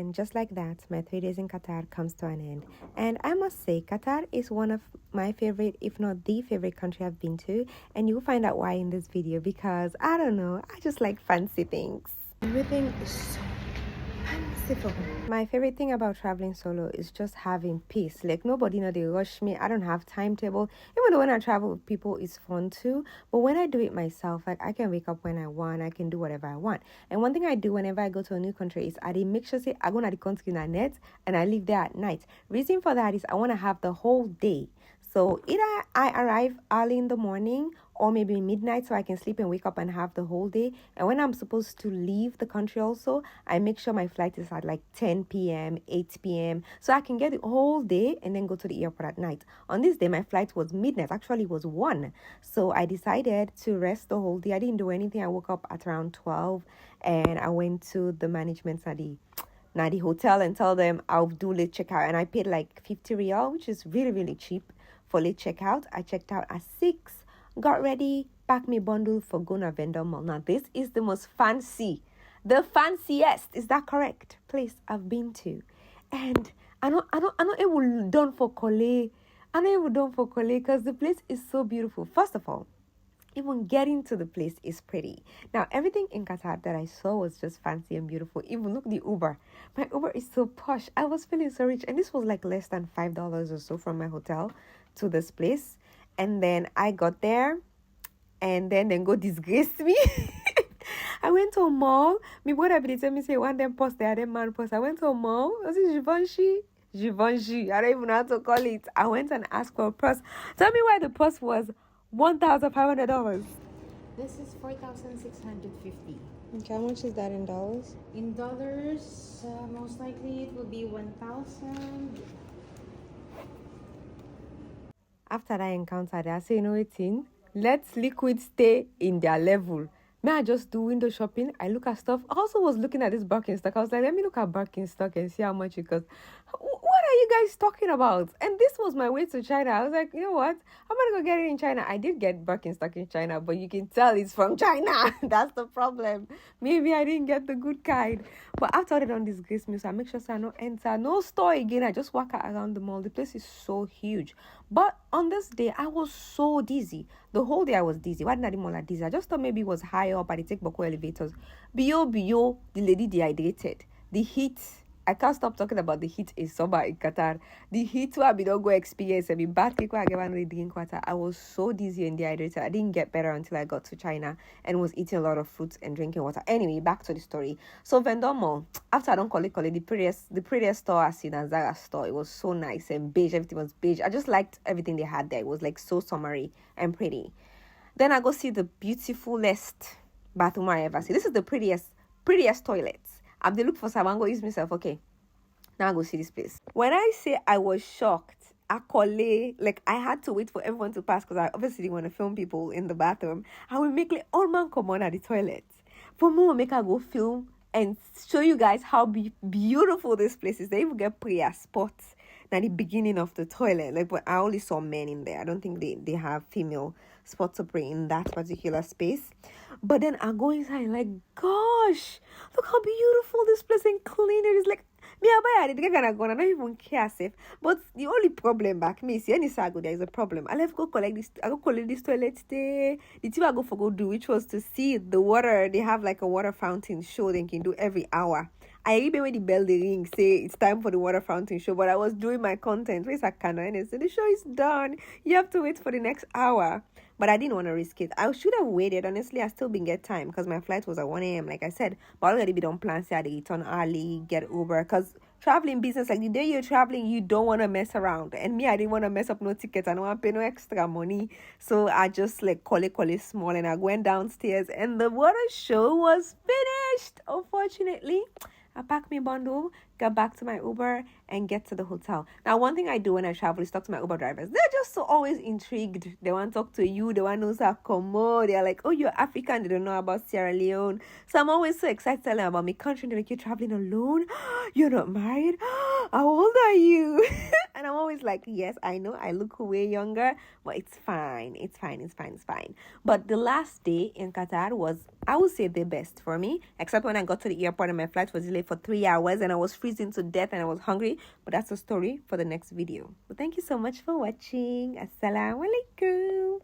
And just like that, my 3 days in Qatar comes to an end. And I must say, Qatar is one of my favorite, if not the favorite country I've been to. And you'll find out why in this video because, I don't know, I just like fancy things. Everything is so fanciful. My favorite thing about traveling solo is just having peace. Like, nobody know they rush me. I don't have timetable. Even though when I travel with people, it's fun too. But when I do it myself, like, I can wake up when I want. I can do whatever I want. And one thing I do whenever I go to a new country is I make sure say I go to the country in a net and I live there at night. Reason for that is I want to have the whole day. So either I arrive early in the morning or maybe midnight so I can sleep and wake up and have the whole day. And when I'm supposed to leave the country also, I make sure my flight is at like 10 p.m., 8 p.m. so I can get the whole day and then go to the airport at night. On this day, my flight was midnight. Actually, it was 1. So I decided to rest the whole day. I didn't do anything. I woke up at around 12 and I went to the management study. Now the hotel and tell them I'll do late checkout. And I paid like 50 riyal, which is really, really cheap for late checkout. I checked out at 6, got ready, packed my bundle for going to Vendom Mall. Now this is the most fancy, the fanciest, is that correct, place I've been to. And I know it will done for Kole. I know it will done for Kole because the place is so beautiful. First of all, even getting to the place is pretty. Now, everything in Qatar that I saw was just fancy and beautiful. Even look, the Uber. My Uber is so posh. I was feeling so rich. And this was like less than $5 or so from my hotel to this place. And then I got there and then go disgrace me. I went to a mall. My brother be tell me say one them post there, them man post. I went to a mall. Was it Givenchy? I don't even know how to call it. I went and asked for a purse. Tell me why the purse was $1,500. This is 4,650. Okay, how much is that in dollars? In dollars, most likely it will be 1,000. After that encounter, I say, you know what, let's liquid stay in their level. May I just do window shopping? I look at stuff. I also was looking at this Birkenstock. I was like, let me look at Birkenstock and see how much it costs. What are you guys talking about? And this was my way to China. I was like, you know what? I'm going to go get it in China. I did get Birkenstock in China, but you can tell it's from China. That's the problem. Maybe I didn't get the good kind. But after all, they don't disgrace me, so I make sure I don't enter no store again. I just walk around the mall. The place is so huge. But on this day, I was so dizzy. The whole day I was dizzy. Why didn't I more like dizzy? I just thought maybe it was high up at the take Boko elevators. Bio, the lady dehydrated. The heat. I can't stop talking about the heat in summer in Qatar. The heat where I don't go experience. I mean, bad people I get one drink water. I was so dizzy and dehydrated. I didn't get better until I got to China and was eating a lot of fruits and drinking water. Anyway, back to the story. So Vendom Mall, after I don't call it the prettiest store I seen at Zara store. It was so nice and beige. Everything was beige. I just liked everything they had there. It was like so summery and pretty. Then I go see the beautifulest bathroom I ever see. This is the prettiest toilets. I'm the look for someone, go use myself. Okay, now I go see this place. When I say I was shocked, like I had to wait for everyone to pass because I obviously didn't want to film people in the bathroom. I will make like all man come on at the toilet. For me, make I go film and show you guys how beautiful this place is. They even get prayer spots at the beginning of the toilet. Like, but I only saw men in there. I don't think they have female spots to pray in that particular space. But then I go inside and like, gosh, look how beautiful this place and clean it is. Like, me, I don't even care safe. But the only problem back me, see, any sago there is a problem. I left go collect this. I go collect this toilet today. The thing I go for go do, which was to see the water. They have like a water fountain show they can do every hour. I even when the bell the ring say it's time for the water fountain show, but I was doing my content. Where's a canna? And I said the show is done. You have to wait for the next hour. But I didn't want to risk it. I should have waited. Honestly, I still didn't get time because my flight was at 1 a.m. like I said. But I already been on plan, say I return early, get Uber. Because traveling business, like the day you're traveling, you don't want to mess around. And me, I didn't want to mess up no tickets. I don't want to pay no extra money. So I just like call it small. And I went downstairs and the water show was finished. Unfortunately, I pack my bundle, get back to my Uber, and get to the hotel. Now, one thing I do when I travel is talk to my Uber drivers. They're just so always intrigued. They want to talk to you. They want to know how come. They're like, oh, you're African. They don't know about Sierra Leone. So I'm always so excited telling them about my country. They're like, you're traveling alone? You're not married? How old are you? And I'm always like, yes, I know I look way younger, but it's fine. It's fine. It's fine. It's fine. But the last day in Qatar was, I would say, the best for me, except when I got to the airport and my flight was delayed for 3 hours and I was freezing to death and I was hungry. But that's a story for the next video. But thank you so much for watching. Assalamu alaikum.